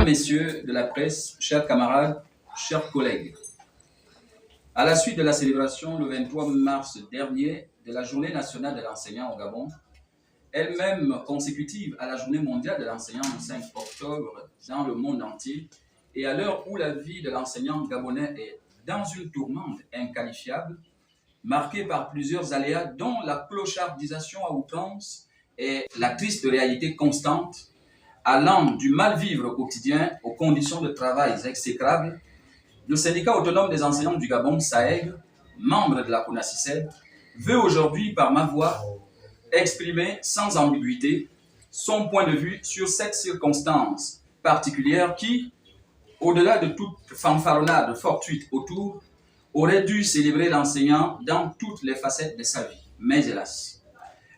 Mesdames, Messieurs de la presse, chers camarades, chers collègues, à la suite de la célébration le 23 mars dernier de la Journée nationale de l'enseignant au Gabon, elle-même consécutive à la Journée mondiale de l'enseignant le 5 octobre dans le monde entier, et à l'heure où la vie de l'enseignant gabonais est dans une tourmente inqualifiable, marquée par plusieurs aléas dont la clochardisation à outrance et la triste réalité constante, allant du mal-vivre au quotidien aux conditions de travail exécrables, le syndicat autonome des enseignants du Gabon, SAEG, membre de la CONACYCED, veut aujourd'hui, par ma voix, exprimer sans ambiguïté son point de vue sur cette circonstance particulière qui, au-delà de toute fanfaronnade fortuite autour, aurait dû célébrer l'enseignant dans toutes les facettes de sa vie. Mais hélas.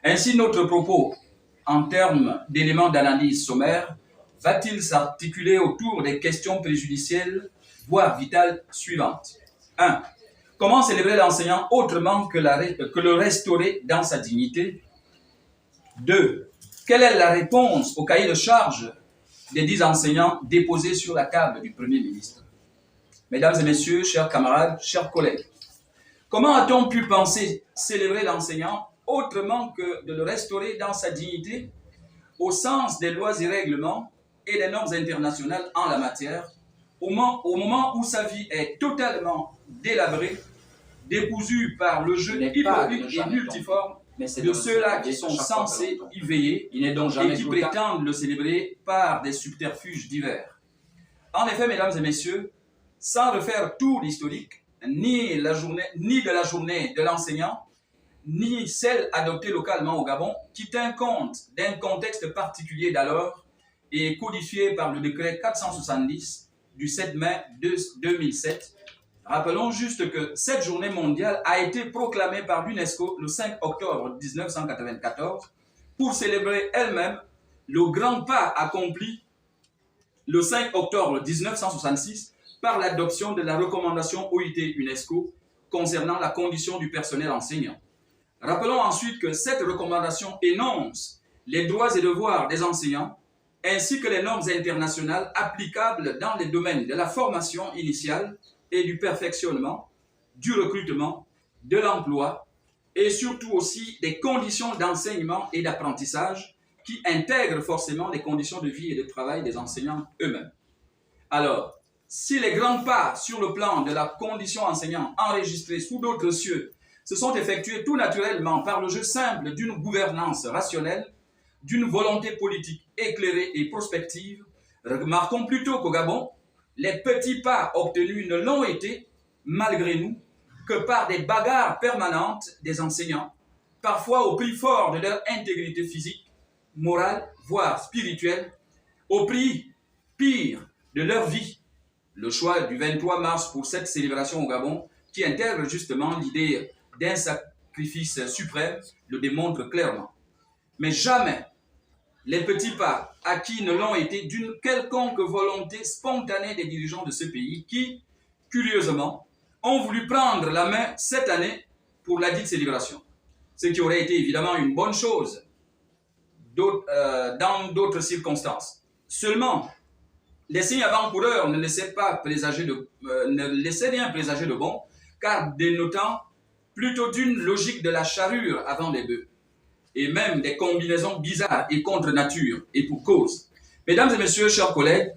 Ainsi, notre propos, en termes d'éléments d'analyse sommaire, va-t-il s'articuler autour des questions préjudicielles, voire vitales, suivantes. 1. Comment célébrer l'enseignant autrement que le restaurer dans sa dignité? 2. Quelle est la réponse au cahier de charge des 10 enseignants déposés sur la table du Premier ministre? Mesdames et messieurs, chers camarades, chers collègues, comment a-t-on pu penser célébrer l'enseignant autrement que de le restaurer dans sa dignité au sens des lois et règlements et des normes internationales en la matière, au moment où sa vie est totalement délabrée, décousue par le jeu hypocrite et multiforme de ceux-là qui sont censés y veiller et qui prétendent le célébrer par des subterfuges divers. En effet, mesdames et messieurs, sans refaire tout l'historique, ni de la journée de l'enseignant, ni celle adoptée localement au Gabon, qui tient compte d'un contexte particulier d'alors et codifié par le décret 470 du 7 mai 2007, rappelons juste que cette journée mondiale a été proclamée par l'UNESCO le 5 octobre 1994 pour célébrer elle-même le grand pas accompli le 5 octobre 1966 par l'adoption de la recommandation OIT-UNESCO concernant la condition du personnel enseignant. Rappelons ensuite que cette recommandation énonce les droits et devoirs des enseignants ainsi que les normes internationales applicables dans les domaines de la formation initiale et du perfectionnement, du recrutement, de l'emploi et surtout aussi des conditions d'enseignement et d'apprentissage qui intègrent forcément les conditions de vie et de travail des enseignants eux-mêmes. Alors, si les grands pas sur le plan de la condition enseignante enregistrés sous d'autres cieux se sont effectués tout naturellement par le jeu simple d'une gouvernance rationnelle, d'une volonté politique éclairée et prospective, remarquons plutôt qu'au Gabon, les petits pas obtenus ne l'ont été, malgré nous, que par des bagarres permanentes des enseignants, parfois au prix fort de leur intégrité physique, morale, voire spirituelle, au prix, pire, de leur vie. Le choix du 23 mars pour cette célébration au Gabon, qui intègre justement l'idée d'un sacrifice suprême, le démontre clairement. Mais jamais les petits pas acquis ne l'ont été d'une quelconque volonté spontanée des dirigeants de ce pays qui, curieusement, ont voulu prendre la main cette année pour la dite célébration. Ce qui aurait été évidemment une bonne chose dans d'autres circonstances. Seulement, les signes avant-coureurs ne laissaient rien présager de bon, car dénotant plutôt d'une logique de la charrure avant les bœufs, et même des combinaisons bizarres et contre nature, et pour cause. Mesdames et messieurs, chers collègues,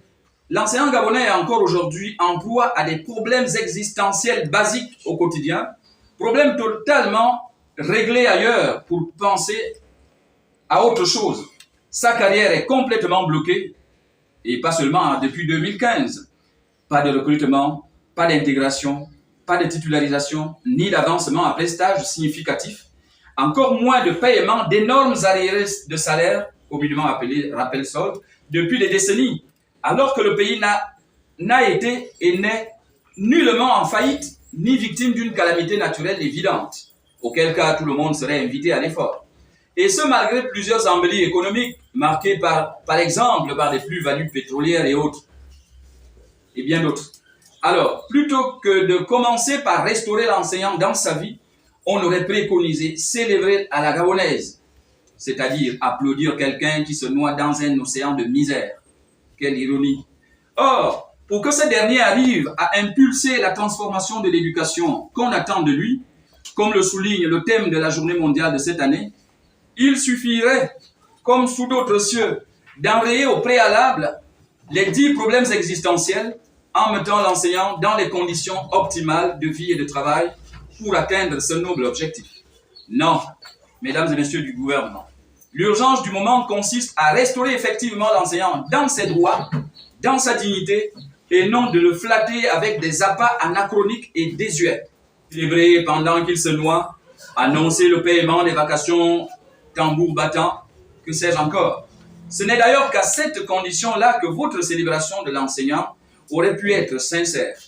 l'enseignant gabonais est encore aujourd'hui en proie à des problèmes existentiels basiques au quotidien, problèmes totalement réglés ailleurs pour penser à autre chose. Sa carrière est complètement bloquée, et pas seulement depuis 2015. Pas de recrutement, pas d'intégration, pas de titularisation, ni d'avancement après stage significatif, encore moins de paiement d'énormes arriérés de salaire, communément appelés rappel solde, depuis des décennies, alors que le pays n'a été et n'est nullement en faillite, ni victime d'une calamité naturelle évidente, auquel cas tout le monde serait invité à l'effort. Et ce, malgré plusieurs embellies économiques, marquées par exemple par des plus-values pétrolières et autres, et bien d'autres. Alors, plutôt que de commencer par restaurer l'enseignant dans sa vie, on aurait préconisé célébrer à la gabonaise, c'est-à-dire applaudir quelqu'un qui se noie dans un océan de misère. Quelle ironie! Or, pour que ce dernier arrive à impulser la transformation de l'éducation qu'on attend de lui, comme le souligne le thème de la journée mondiale de cette année, il suffirait, comme sous d'autres cieux, d'enrayer au préalable les 10 problèmes existentiels en mettant l'enseignant dans les conditions optimales de vie et de travail pour atteindre ce noble objectif. Non, mesdames et messieurs du gouvernement, l'urgence du moment consiste à restaurer effectivement l'enseignant dans ses droits, dans sa dignité, et non de le flatter avec des appâts anachroniques et désuets. Célébrer pendant qu'il se noie, annoncer le paiement des vacations tambour battant, que sais-je encore. Ce n'est d'ailleurs qu'à cette condition-là que votre célébration de l'enseignant aurait pu être sincère.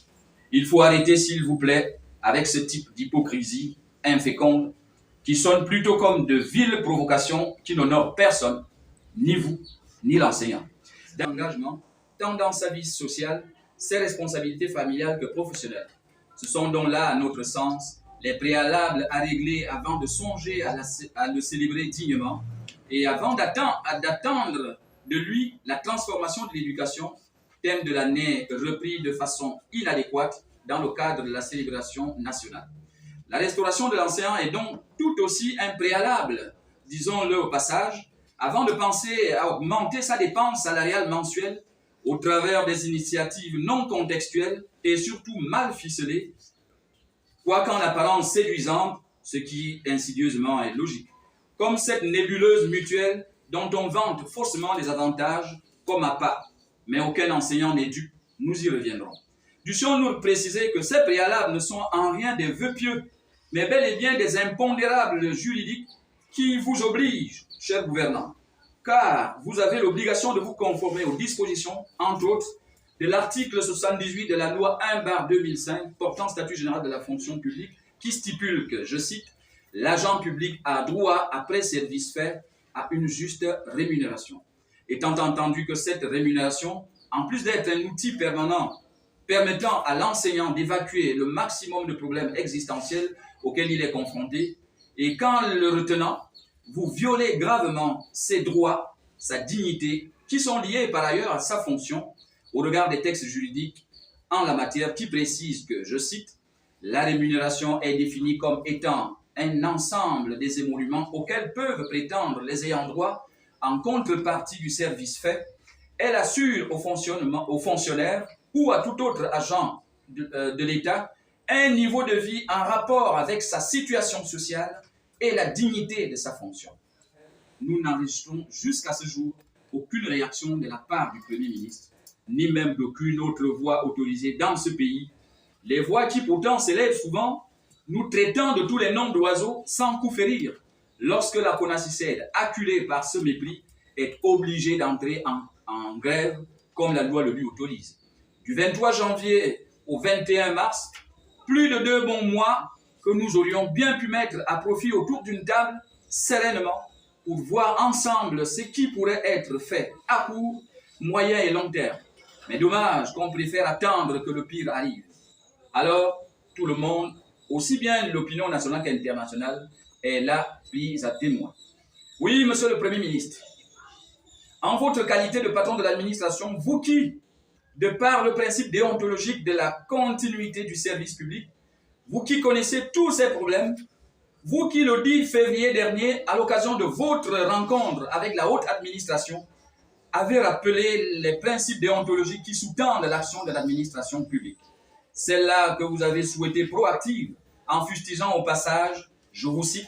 Il faut arrêter, s'il vous plaît, avec ce type d'hypocrisie inféconde qui sonne plutôt comme de viles provocations qui n'honorent personne, ni vous, ni l'enseignant. D'engagement, tant dans sa vie sociale, ses responsabilités familiales que professionnelles. Ce sont donc là, à notre sens, les préalables à régler avant de songer à le célébrer dignement et avant d'attendre de lui la transformation de l'éducation, thème de l'année repris de façon inadéquate dans le cadre de la célébration nationale. La restauration de l'enseignant est donc tout aussi un préalable, disons-le au passage, avant de penser à augmenter sa dépense salariale mensuelle au travers des initiatives non contextuelles et surtout mal ficelées, quoique en apparence séduisante, ce qui insidieusement est logique, comme cette nébuleuse mutuelle dont on vante faussement les avantages comme à pas, mais aucun enseignant n'est dupe, nous y reviendrons. Dussions-nous préciser que ces préalables ne sont en rien des vœux pieux, mais bel et bien des impondérables juridiques qui vous obligent, chers gouvernants, car vous avez l'obligation de vous conformer aux dispositions, entre autres, de l'article 78 de la loi 1/2005 portant statut général de la fonction publique qui stipule que, je cite, « l'agent public a droit, après service fait, à une juste rémunération ». Étant entendu que cette rémunération, en plus d'être un outil permanent permettant à l'enseignant d'évacuer le maximum de problèmes existentiels auxquels il est confronté, et qu'en le retenant, vous violez gravement ses droits, sa dignité, qui sont liés par ailleurs à sa fonction, au regard des textes juridiques en la matière qui précisent que, je cite, « la rémunération est définie comme étant un ensemble des émoluments auxquels peuvent prétendre les ayants droit en contrepartie du service fait. Elle assure au fonctionnaire ou à tout autre agent de l'État un niveau de vie en rapport avec sa situation sociale et la dignité de sa fonction. » Nous n'enregistrons jusqu'à ce jour aucune réaction de la part du Premier ministre, ni même d'aucune autre voix autorisée dans ce pays, les voix qui pourtant s'élèvent souvent, nous traitant de tous les noms d'oiseaux sans coup férir, lorsque la CONACYCED, acculée par ce mépris, est obligée d'entrer en grève comme la loi le lui autorise. Du 23 janvier au 21 mars, plus de 2 bons mois que nous aurions bien pu mettre à profit autour d'une table, sereinement, pour voir ensemble ce qui pourrait être fait à court, moyen et long terme. Mais dommage qu'on préfère attendre que le pire arrive. Alors, tout le monde, aussi bien l'opinion nationale qu'internationale, est là prise à témoin. Oui, monsieur le Premier ministre, en votre qualité de patron de l'administration, vous qui, de par le principe déontologique de la continuité du service public, vous qui connaissez tous ces problèmes, vous qui, le 10 février dernier, à l'occasion de votre rencontre avec la haute administration, avez rappelé les principes déontologiques qui sous-tendent l'action de l'administration publique. Celle-là que vous avez souhaité proactive, en fustigeant au passage, je vous cite,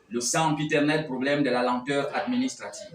le sempiternel problème de la lenteur administrative.